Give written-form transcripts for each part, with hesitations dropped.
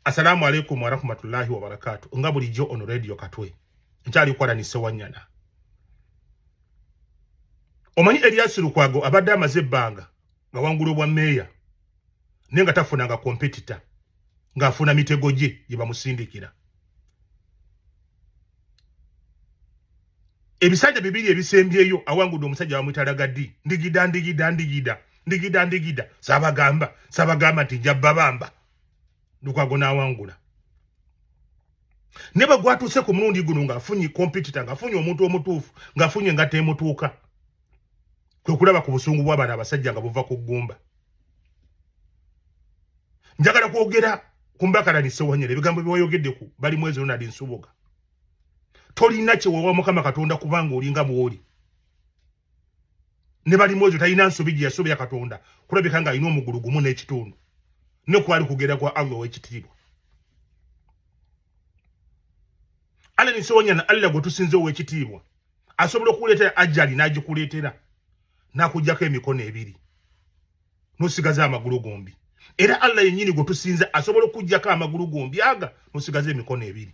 Assalamu alaikum wa rahmatullahi wa barakatuh. Nga bulijjo ono radio Katwe. Nkyali kwala ni Sewanyana. Omanyi Elias Lukwago abadde amaze ebbanga nga wangulu bwa meya nenga tafunanga competitor nga afuna mitego gye gye bamusindikira. Ebisajja bibiri ebisembyeyo awangudde omusajja bamwitalaga ddi ndigida sabagamba nti njabba bamba Lukwago n'awangula. Neba gwatuse ku mulundi guno nga afunye competitor nga afunye omuntu omutuufu nga afunye nga temutuuka. Kwe kulaba ku busungu bw'abaana abasajja nga buva ku ggumba. Njagala kwogera ku Mbakala Sewanyana ebigambo by'oyogedde ku bali mwezi Ronald Nsubuga. Tolina kyewewa Mukama Katonda kubanga olinga bw'oli. Ne bali mwezi talina nsobi gye yasobya Katonda kulabika nga alina omugulu gumu n'ekitundu. Ne kwali kugera kwa Allah w'ekitiibwa. Alani Sewanyana Allah gwe tusinze ow'ekitiibwa asobola okukuleetera ajali n'agikuleetera n'akuggyako emikono ebiri n'osigaza amagulu gombi. Era Allah yennyini gwe tusinze asobola okuggyako amagulu gombi aga n'osigaza emikono ebiri.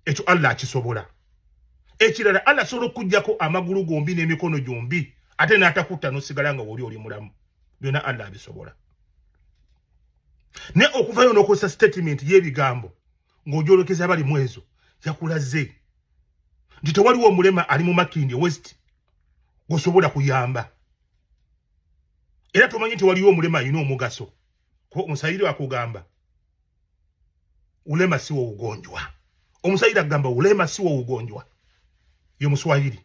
Ekyo Allah akisobola. Ekirala Allah asobola okuggyako amagulu gombi n'emikono gyombi ate n'atakutta n'osigala nga woli mulamu. Byonna Allah abisobola. Ne okuvayo n'okozesa statement y'ebigambo ng'ojolekeza bali mwezo yakulaze nti tewaliwo omulema ali mu Makindye West gosobola kuyamba. Era tomanyi nti waliwo omulema alina omugaso. Ko omusayiri akugamba ulema siwo ugonjwa. Omusayiri agamba ulema siwo ugonjwa. Yo Muswahili.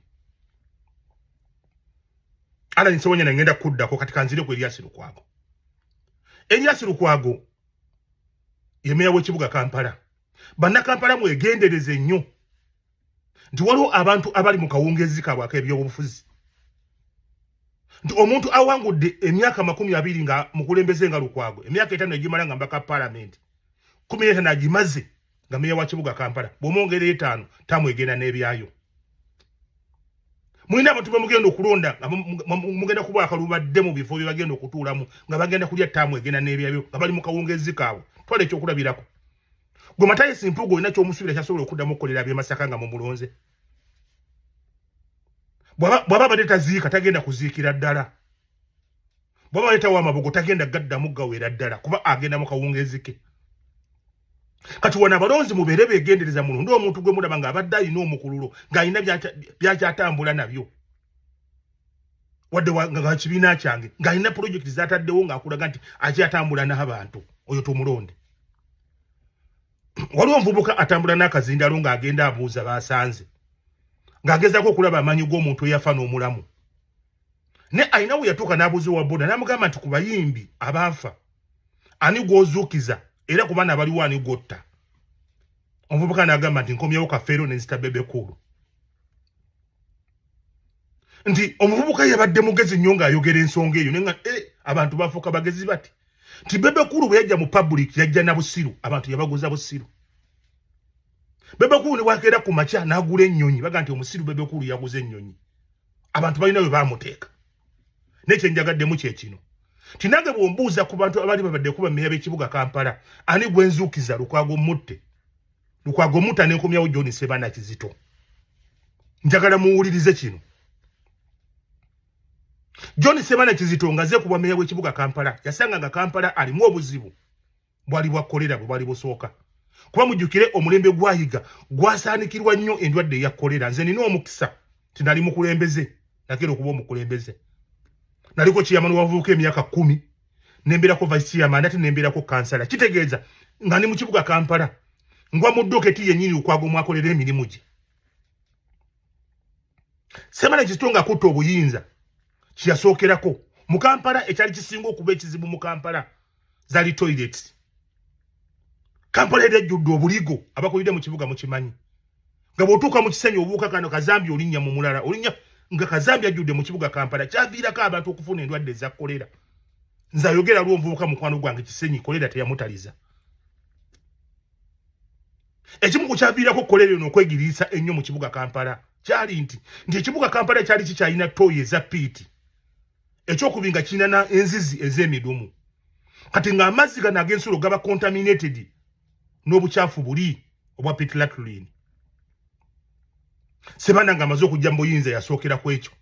Alani Sewanyana ngenda kuddako kati kanzire ku Elias Lukwago. Elias Lukwago ye meya w'ekibuga Kampala. Bannakampala mwegendereze nnyo nti waliwo abantu abali mu kawungezi kaabwe ak'ebyobufuzi. Nti omuntu awangudde emyaka 20 nga mukulembeze nga Lukwago, emyaka 5 egimala nga mbaka parliament, 15 agimaze nga meya wa kibuga Kampala, bw'omwongera 5 tamwegenda n'ebyayo. Mulina abantu bamugenda okulonda nga mugenda kuba akalubadde mu bifo bye bagenda okutuulamu nga bagenda kulya tamwegenda n'ebyayo nga bali mu kawungezi kaabwe. Twale ekyokulabirako. Gwe Matayo Simpugo olina ky'omusuubira kyasobola okuddamu okukolera ab'e Masaka nga mumulonze. Bw'aba badde taziika tagenda kuziikira ddala. Bw'aba baleetawo amabugo tagenda gaddamu gawera ddala kuba agenda mu kawungezi ke. Kati wana abalonzi mubeere beegendereza mulonde omuntu gwe mulaba ng'abadde alina omukululo ng'alina byakyatambula nabyo. Wadde nga kibiina kyange ng'alina pulojekiti z'ataddewo ng'akulaga nti akyatambula n'abantu oyo tumulonde. Waliwo omuvubuka atambula n'akazindalo ng'agenda abuuza baasanze ng'agezaako okulaba amaanyi g'omuntu eyafa n'omulamu. Ne alina we yatuuka n'abuuza owa boda n'amugamba nti ku bayimbi abaafa ani gw'ozuukiza era ku baana abaliwo ani gw'otta. Omuvubuka n'agamba nti nkomyewo Kafeero ne nzita Bebekulu. Nti omuvubuka yabadde mugezi nnyo ng'ayogera ensonga eyo nenga abantu bafuuka bagezi bati. Nti Bebekulu bwe yajja mu public yajja na busiru abantu yabaguza busiru. Bebekulu ne wakeera ku makya n'agula ennyonyi baga nti omusiru Bebekulu yaguze ennyonyi. Abantu balina we baamuteeka. N'ekyo njagaddemu kye kino. Nti nange bw'ombuuza ku bantu abali babadde kuba meya b'ekibuga Kampala ani gwe nzuukiza Lukwago mutte. Lukwago mutta n'enkomyawo John Sebana Kizito. Njagala muwulirize kino. John Sebana Kizito ngaze kuba meya w'ekibuga Kampala yasanga nga Kampala alimu obuzibu bwali bwa kolera bwali busooka. Kuba mujjukire omulembe gwayiga gwasaanikirwa nnyo endwadde ya kolera. Nze nina omukisa tinali mukulembeze nakero kuba omukulembeze. Naliko kiyamani wavuuka emyaka 10 nembeerako vice chairman ate nembeerako kansala. Kitegeeza nga ni mu kibuga Kampala ngwa mu doketi yennyini Lukwago mwakolera emirimu gye. Sebana Kizito ng'akutta obuyinza kyasookerako mu Kampala ekyali kisinga okuba ekizibu mu Kampala zali toilets. Kampala ejjudde obuligo abakulidde mu kibuga mukimanyi. Nga bw'otuuka mu kisenyi obuuka kano kazambi olinnya mu mulala olinnya nga kazambi ajjudde mu kibuga Kampala kyaviirako abantu okufuna endwadde za kolera. Nze ayogera lwo omuvubuka mukwano gwange kisenyi kolera teyamutaliza. Ekimu ku kyaviirako kolera eno okwegiriisa ennyo mu kibuga Kampala kyali nti ekibuga Kampala kyali kikyalina toyi eza piiti. Ekyokubinga kirina enzizi ez'emidumu. kati nga amazzi gano ag'ensulo gaba contaminated n'obukyafu buli obwa pitlatuline. Sebana nga amaze okujja mu buyinza yasookera ku ekyo.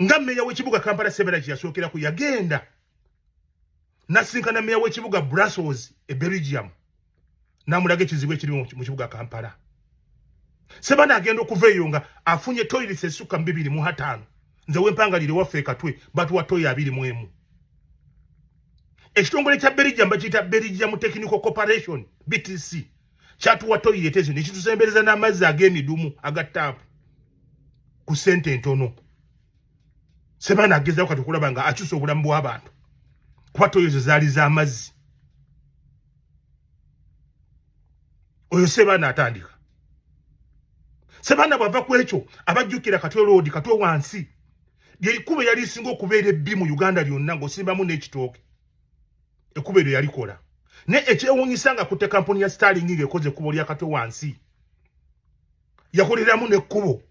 Nga mmeya w'ekibuga Kampala Sebalaki yasookera ku yagenda nasinkana mmeya w'ekibuga Brussels e Belgium n'amulaga ekizibu ekiri mu kibuga Kampala. Sebana agenda okuva eyo nga afunye toilets essuka 205 nze wempangalire waffe katwe batuwa toyi 21. Ekitongole kya Belgium bakiyita Belgium Technical Corporation BTC kyatuwa toilet ezo nekitusembereza n'amazzi ag'emidumu aga tap ku sente ntono. Sebana agezaako kati okulaba nga akyusa obulamu bw'abantu kuba toyi ezo zaali z'amazzi. Oyo Sebana atandika. Sebana bwava ku ekyo abajjukira Katwe Road Katwe wansi ly'ekkubo yali lisinga okubeera ebbi mu Uganda lyonna ng'osimbamu n'ekitooke. Ekkubo eryo yalikola. Ne ekyewuunyisa nga kutte kampuni ya Starling ng'ekoze ekkubo lya Katwe wansi yakoleramu n'ekkubo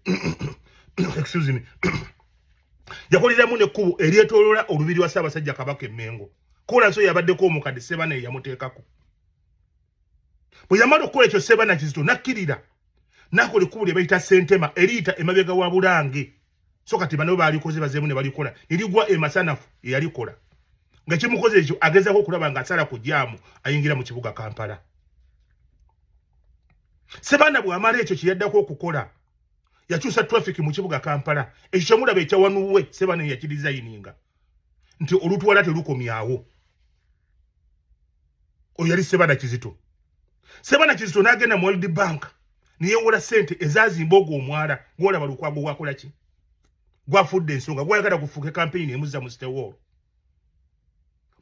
excuse me yakoleramu n'ekkubo eryetooloola olubiri wa Ssaabasajja Kabaka Emmengo. Kola nso yabaddeko omukadde Sebana yamuteekako. Bwe yamala okukola ekyo Sebana Kizito nakkirira n'akola ekkubo lye bayita Sentema eriyita emabega wa Bulange. So kati bano balikoze bazeemu ne balikola nerigwa emasanafu eyalikola. Nga kimukoze ekyo agezaako okulaba nga asala ku jaamu ayingira mu kibuga Kampala. Sebana bw'amala ekyo kye yaddako okukola yakyusa traffic mu kibuga Kampala. Ekyo kyamulaba ekyawanuwe Sebana yakirizayininga nti olutwala terukomyawo. Oyo yali Sebana Kizito. Sebana Kizito n'agenda mu World Bank niyewola sente ezazimba ogwo omwala gw'olaba Lukwago gwakola ki? Gwafudde ensonga gwayagala kufuuka campaign emuzza mu Stewall.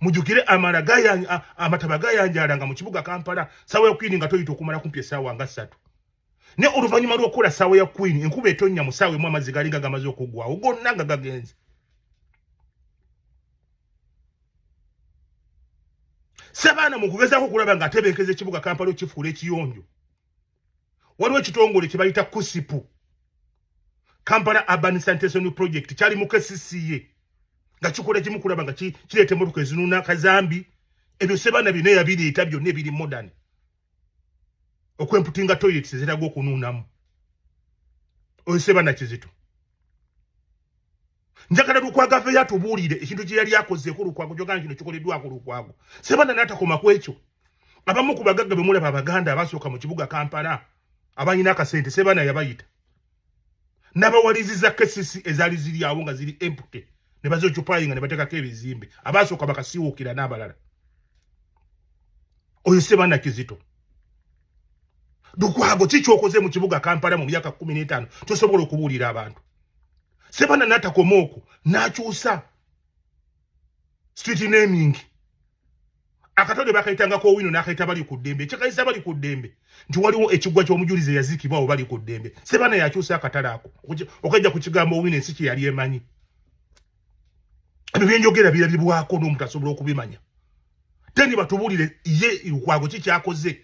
Mujukire amataba gayanjalanga mu kibuga Kampala sawa ya Queen nga toyita okumala kumpi essaawa nga 3. Ne oluvannyuma lw'okukola sawa ya Queen enkuba etonnya mu ssaawa emu amazzi galinga gamaze okuggwawo gonna nga gagenze. Sebana mu kugezaako okulaba nga atebenkeza ekibuga Kampala okifuula ekiyonjo. Waliwo ekitongole kye bayita KUSIPU Kampala Urban Sanitation Project kyali mu KCCA nga kikola kimu kulaba nga kireeta emmotoka ezinuuna kazambi. Ebyo Sebana bino yabireeta byonna ebiri modern okwemputinga toilets eziraga okunuunamu. Oyo Sebana Kizito. Njagala Lukwago ave yatubuulire ekintu kye yali akozeeko Lukwago kyogana kino kikoleddwako Lukwago. Sebana n'atakoma ku ekyo. Abamu ku bagagga be mulaba Abaganda abasooka mu kibuga Kampala abanyina akasente Sebana yabayita. N'abawaliziza kesisi ezaali ziri awo nga ziri empty ne bazokyupayinga ne bateekako ebizimbe abasooka bakasiwuukira n'abalala. Oyo Sebana Kizito. Lukwago kikyokoze mu kibuga Kampala mu myaka 15 tosobola okubuulira abantu. Sebana n'atakoma okwo n'akyusa street naming. Akatole bakayitangako Owino n'akayita bali ku ddembe. Kyekayisa bali ku ddembe nti waliwo ekiggwa ky'omujulize yaziikibwa awo bali ku ddembe. Sebana yakyusa akatale ako okajja ku kigambo Owino ensi kye yali emanyi. Ebyo byenjogera birabibwako n'omuntu asobola okubimanya. Teni batubuulire ye Lukwago kikyakoze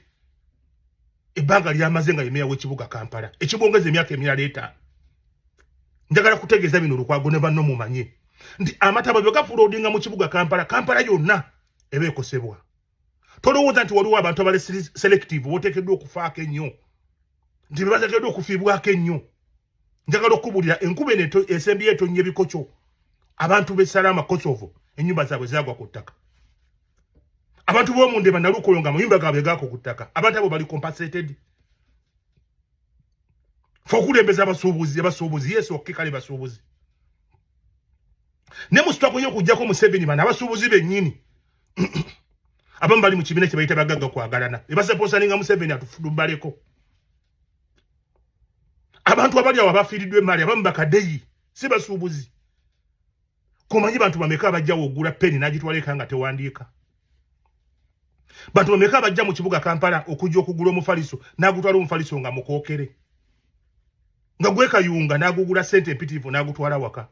ebbanga lyamaze nga yemeya w'ekibuga Kampala ekibongeza emyaka emirala 5. Njagala kutegeeza bino Lukwago ne banno mumanye nti amataba bwe gafuloodinga mu kibuga Kampala, Kampala yonna eba ekosebwa. Tolowooza nti waliwo abantu abali selective boteekeddwa okufaako ennyo nti be bateekeddwa okufiibwako ennyo. Njagala okubuulira enkuba eno esembyeyo etonnya ebikokyo. Abantu b'e Salama Kosovo ennyumba zaabwe zaagwa ku ttaka. Abantu b'omundeba Nalukoyo nga amayumba gaabwe gaako ku ttaka. Abantu abo bali compensated. Fe okulembeza abasuubuzi Yesu okkekale basuubuzi. Ne mu sitwako y'okuggyako Museveni bano abasuubuzi bennyini abamu bali mu kibiina kye bayita bagagga kwagalana ebasaposaninga Museveni atufudumbaleko. Abantu abali awo abafiiriddwa emaali abamu bakaddeyi si basuubuzi. Komanyi bantu bameka abajja wogula peni n'agitwala eka nga tewandiika. Bantu bameka abajja mu kibuga Kampala okujja okugula omufaliso n'agutwala omufaliso nga mukookere. Nga gwekayunga n'agugula sente empitirivu n'agutwala waka.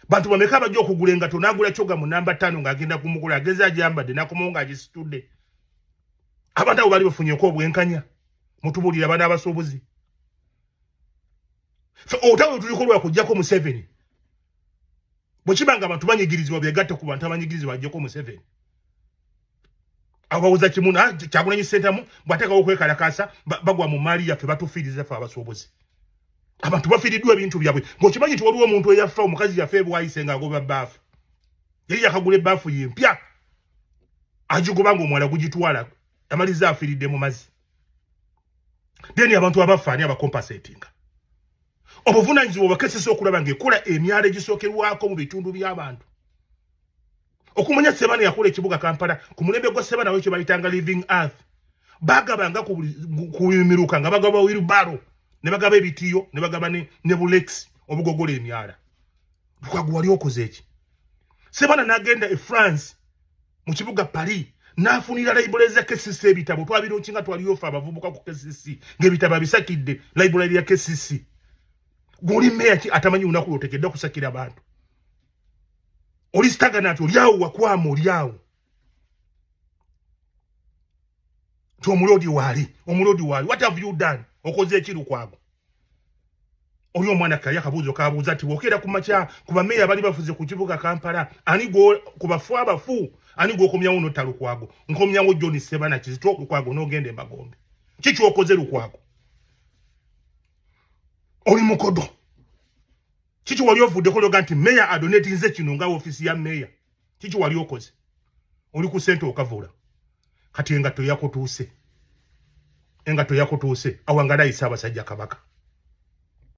Bantu bameka abajja okugula engato n'agula kyoga mu namba 5 ng'agenda kumugula ageza ajambadde n'akomawo ng'agisitudde. Abantu abo bali bafunyeeko obwenkanya. Mutubuulira bana abasuubuzi. Otawe tulikolwa kujjako Museveni. bwekibanga abantu banyigirizibwa byegatte ku bantu abanyigirizibwa ajjeko Museveni abawuza kimuna Kyagulanyi Ssentamu bw'ateekawo okwekalakaasa bagwa mu maali yaffe batufiiriza ffe abasuubuzi abantu bafiiriddwa ebintu byabwe ng'okimanyi nti waliwo omuntu eyafa omukazi yafe bwayise ng'agoba bbaafu yali yakagula ebbaafu yempya agigoba ng'omwala gugitwala amaliza afiiridde mu mazzi deni abantu abafa ani abakompasetinga obuvunaanyizibwa bakesesa okulaba ng'ekola emyala egisookerwako mu bitundu by'abantu okumanya Ssebaana yakola ekibuga Kampala ku mulembe gwa Ssebaana wekyo bayitanga living earth bagabanga kumiruka nga bagaba wheelbarrow ne bagaba ebitiyo ne bagaba ne bulex obugogola emyala Lukwago wali okoze eki Ssebaana n'agenda e France mu kibuga Paris n'afunira library za KCC ebitabo twabironkinga twaliyofa abavubuka ku KCC ng'ebitabo abisakidde library ya KCC guli meya ki atamanyi unaku lotekedde kusakira abantu oli stagana ati olyawo wakwama olyawo to omulodi wali what have you done okoze eki Lukwago oli omwana kali akabuuzo kabuuza ati bwokera ku makya ku bameya bali bafuze ku kibuga Kampala ani go ku bafu abafu ani go okomyawo nota Lukwago nkomyawo John Ssebaana Kizito Lukwago n'ogende Magombe kiki okoze Lukwago oli mukodo kiki wali ovudde kologa nti meya adonate nze kino nga ofisi ya meya kiki wali okoze oli ku sente okavula kati engato yakutuuse awangala isa abasajja Kabaka